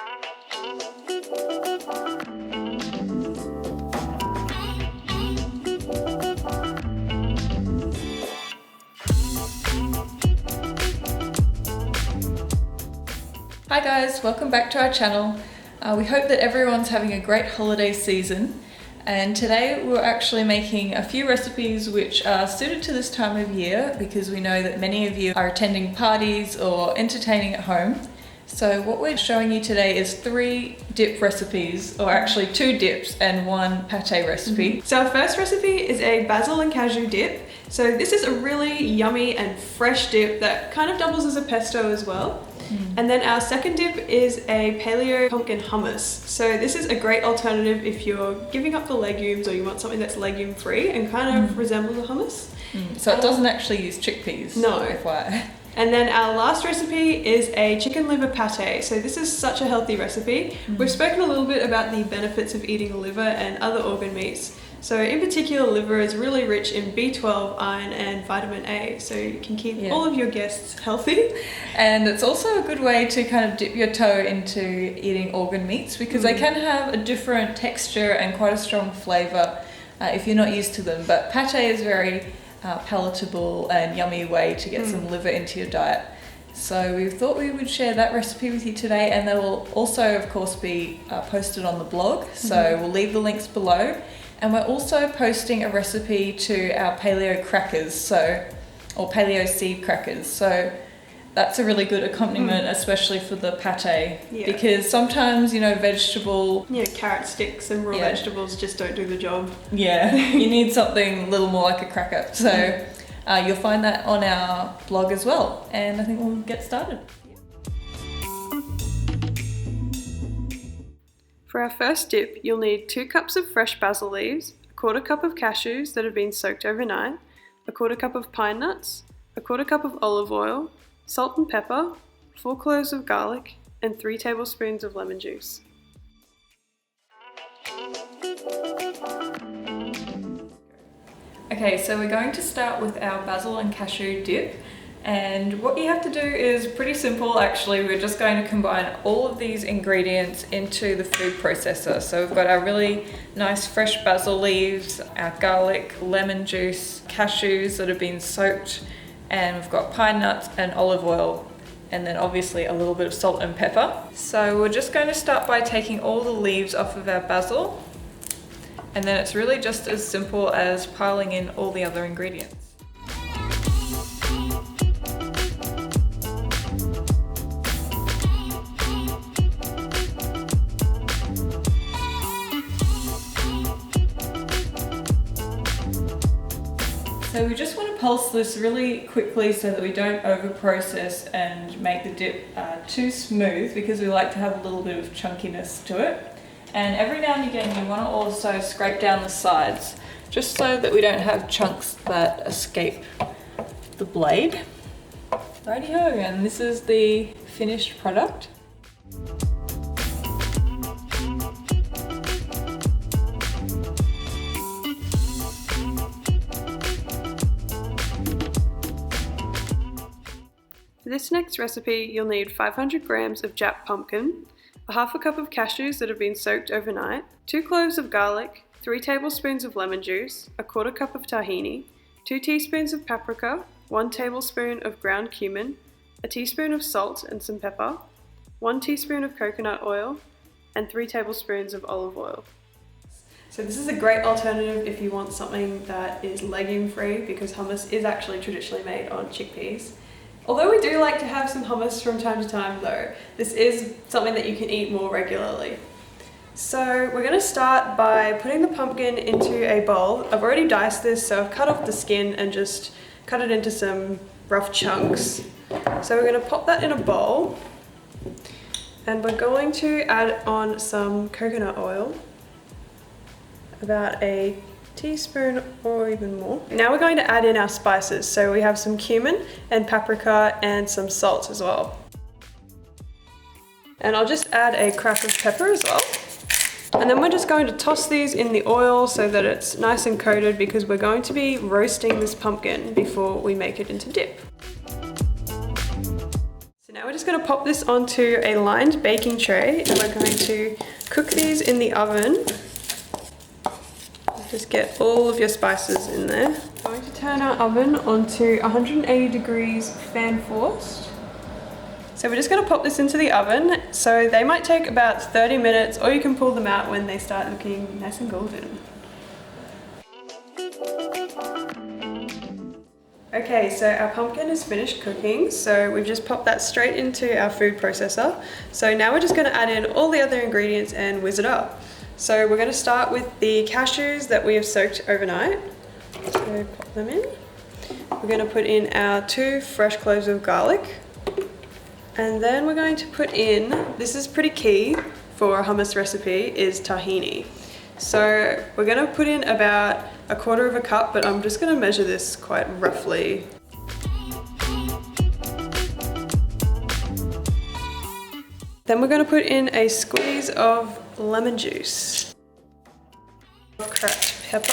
Hi guys, welcome back to our channel. We hope that everyone's having a great holiday season, and today we're actually making a few recipes which are suited to this time of year because we know that many of you are attending parties or entertaining at home. So what we're showing you today is 3 dip recipes, or actually 2 dips and 1 pate recipe. So our first recipe is a basil and cashew dip. So this is a really yummy and fresh dip that kind of doubles as a pesto as well. And then our second dip is a paleo pumpkin hummus. So this is a great alternative if you're giving up the legumes or you want something that's legume free and kind of resembles a hummus. So it doesn't actually use chickpeas. No. FYI. And then our last recipe is a chicken liver pate. So this is such a healthy recipe. We've spoken a little bit about the benefits of eating liver and other organ meats. So in particular, liver is really rich in B12, iron and vitamin A, so you can keep all of your guests healthy. And it's also a good way to kind of dip your toe into eating organ meats because they can have a different texture and quite a strong flavour if you're not used to them. But pate is very palatable and yummy way to get some liver into your diet. So we thought we would share that recipe with you today, and they will also of course be posted on the blog, so we'll leave the links below. And we're also posting a recipe to our paleo crackers, or paleo seed crackers. So that's a really good accompaniment, especially for the pate, because sometimes, you know, carrot sticks and raw vegetables just don't do the job. Yeah, you need something a little more like a cracker. So you'll find that on our blog as well. And I think we'll get started. For our first dip, you'll need 2 cups of fresh basil leaves, a 1/4 cup of cashews that have been soaked overnight, a 1/4 cup of pine nuts, a 1/4 cup of olive oil, salt and pepper, 4 cloves of garlic, and 3 tablespoons of lemon juice. Okay, so we're going to start with our basil and cashew dip. And what you have to do is pretty simple actually. We're just going to combine all of these ingredients into the food processor. So we've got our really nice fresh basil leaves, our garlic, lemon juice, cashews that have been soaked, and we've got pine nuts and olive oil, and then obviously a little bit of salt and pepper. So we're just going to start by taking all the leaves off of our basil, and then it's really just as simple as piling in all the other ingredients. So we just want to pulse this really quickly so that we don't over-process and make the dip too smooth, because we like to have a little bit of chunkiness to it. And every now and again you want to also scrape down the sides, just so that we don't have chunks that escape the blade. Rightio, and this is the finished product. For this next recipe, you'll need 500 grams of Jap pumpkin, a 1/2 cup of cashews that have been soaked overnight, 2 cloves of garlic, 3 tablespoons of lemon juice, a 1/4 cup of tahini, 2 teaspoons of paprika, 1 tablespoon of ground cumin, a teaspoon of salt and some pepper, 1 teaspoon of coconut oil, and 3 tablespoons of olive oil. So this is a great alternative if you want something that is legume free, because hummus is actually traditionally made on chickpeas. Although we do like to have some hummus from time to time though, this is something that you can eat more regularly. So we're going to start by putting the pumpkin into a bowl. I've already diced this, so I've cut off the skin and just cut it into some rough chunks. So we're going to pop that in a bowl, and we're going to add on some coconut oil, about a teaspoon or even more. Now we're going to add in our spices. So we have some cumin and paprika and some salt as well. And I'll just add a crack of pepper as well. And then we're just going to toss these in the oil so that it's nice and coated, because we're going to be roasting this pumpkin before we make it into dip. So now we're just going to pop this onto a lined baking tray and we're going to cook these in the oven. Just get all of your spices in there. I'm going to turn our oven onto 180 degrees fan forced. So we're just going to pop this into the oven. So they might take about 30 minutes, or you can pull them out when they start looking nice and golden. Okay, so our pumpkin is finished cooking, so we've just popped that straight into our food processor. So now we're just going to add in all the other ingredients and whiz it up. So we're going to start with the cashews that we have soaked overnight. So pop them in. We're going to put in our 2 fresh cloves of garlic. And then we're going to put in, this is pretty key for a hummus recipe, is tahini. So we're going to put in about 1/4 cup, but I'm just going to measure this quite roughly. Then we're going to put in a squeeze of lemon juice, cracked pepper,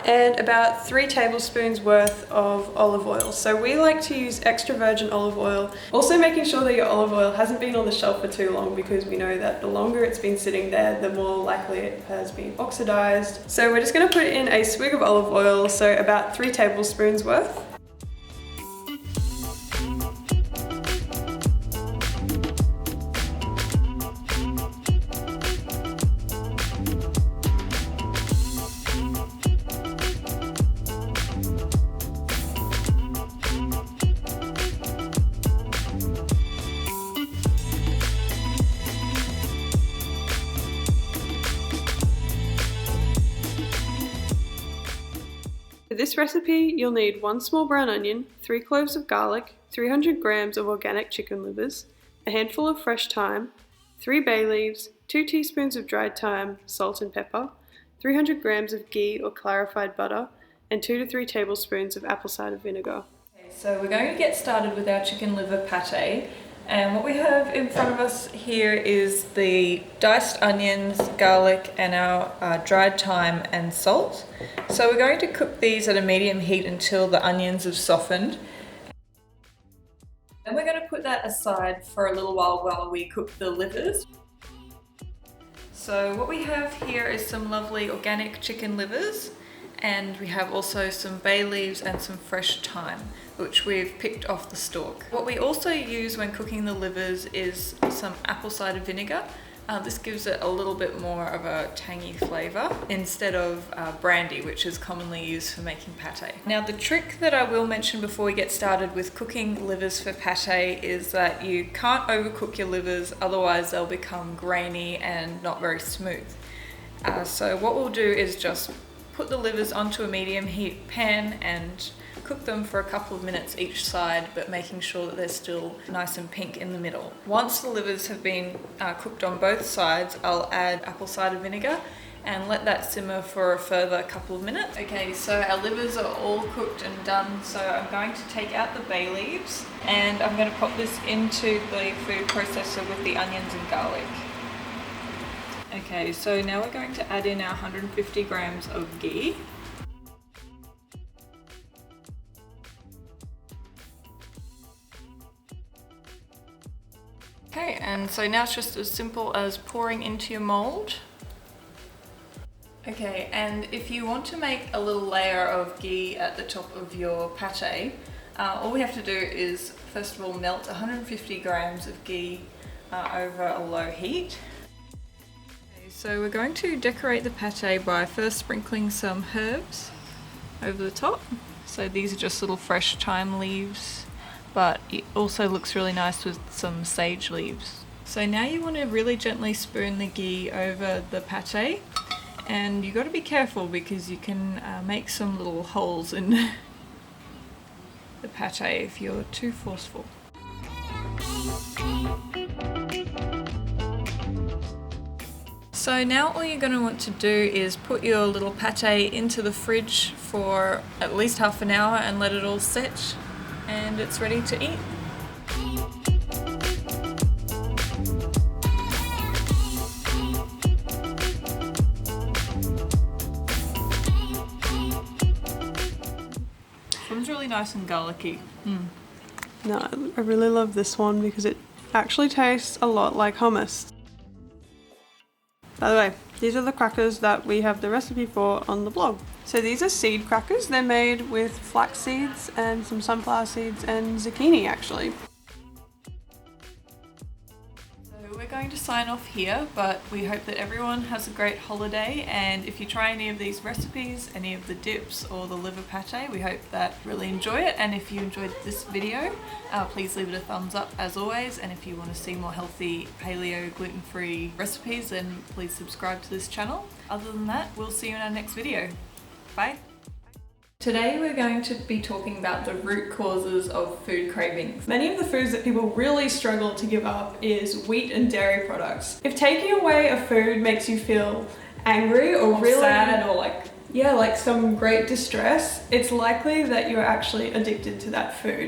and about 3 tablespoons worth of olive oil. So we like to use extra virgin olive oil. Also making sure that your olive oil hasn't been on the shelf for too long, because we know that the longer it's been sitting there, the more likely it has been oxidized. So we're just going to put in a swig of olive oil, so about 3 tablespoons worth. For this recipe, you'll need 1 small brown onion, 3 cloves of garlic, 300 grams of organic chicken livers, a handful of fresh thyme, 3 bay leaves, 2 teaspoons of dried thyme, salt and pepper, 300 grams of ghee or clarified butter, and 2 to 3 tablespoons of apple cider vinegar. Okay, so we're going to get started with our chicken liver pate. And what we have in front of us here is the diced onions, garlic, and our dried thyme and salt. So we're going to cook these at a medium heat until the onions have softened. Then we're going to put that aside for a little while we cook the livers. So what we have here is some lovely organic chicken livers, and we have also some bay leaves and some fresh thyme, which we've picked off the stalk. What we also use when cooking the livers is some apple cider vinegar. This gives it a little bit more of a tangy flavour instead of brandy, which is commonly used for making pate. Now, the trick that I will mention before we get started with cooking livers for pate is that you can't overcook your livers, otherwise they'll become grainy and not very smooth. So what we'll do is just put the livers onto a medium heat pan and cook them for a couple of minutes each side, but making sure that they're still nice and pink in the middle. Once the livers have been cooked on both sides, I'll add apple cider vinegar and let that simmer for a further couple of minutes. Okay, so our livers are all cooked and done, so I'm going to take out the bay leaves and I'm going to pop this into the food processor with the onions and garlic. Okay, so now we're going to add in our 150 grams of ghee. Okay, and so now it's just as simple as pouring into your mold. Okay, and if you want to make a little layer of ghee at the top of your pate, all we have to do is first of all melt 150 grams of ghee over a low heat. So we're going to decorate the pate by first sprinkling some herbs over the top. So these are just little fresh thyme leaves, but it also looks really nice with some sage leaves. So now you want to really gently spoon the ghee over the pate, and you've got to be careful because you can make some little holes in the pate if you're too forceful. So now all you're going to want to do is put your little pate into the fridge for at least half an hour and let it all set, and it's ready to eat. It was really nice and garlicky. No, I really love this one because it actually tastes a lot like hummus. By the way, these are the crackers that we have the recipe for on the blog. So these are seed crackers. They're made with flax seeds and some sunflower seeds and zucchini actually. So we're going to sign off here, but we hope that everyone has a great holiday, and if you try any of these recipes, any of the dips or the liver pate, we hope that you really enjoy it. And if you enjoyed this video, please leave it a thumbs up as always, and if you want to see more healthy paleo gluten-free recipes, then please subscribe to this channel. Other than that, we'll see you in our next video. Bye! Today we're going to be talking about the root causes of food cravings. Many of the foods that people really struggle to give up is wheat and dairy products. If taking away a food makes you feel angry or really sad or like some great distress, it's likely that you're actually addicted to that food.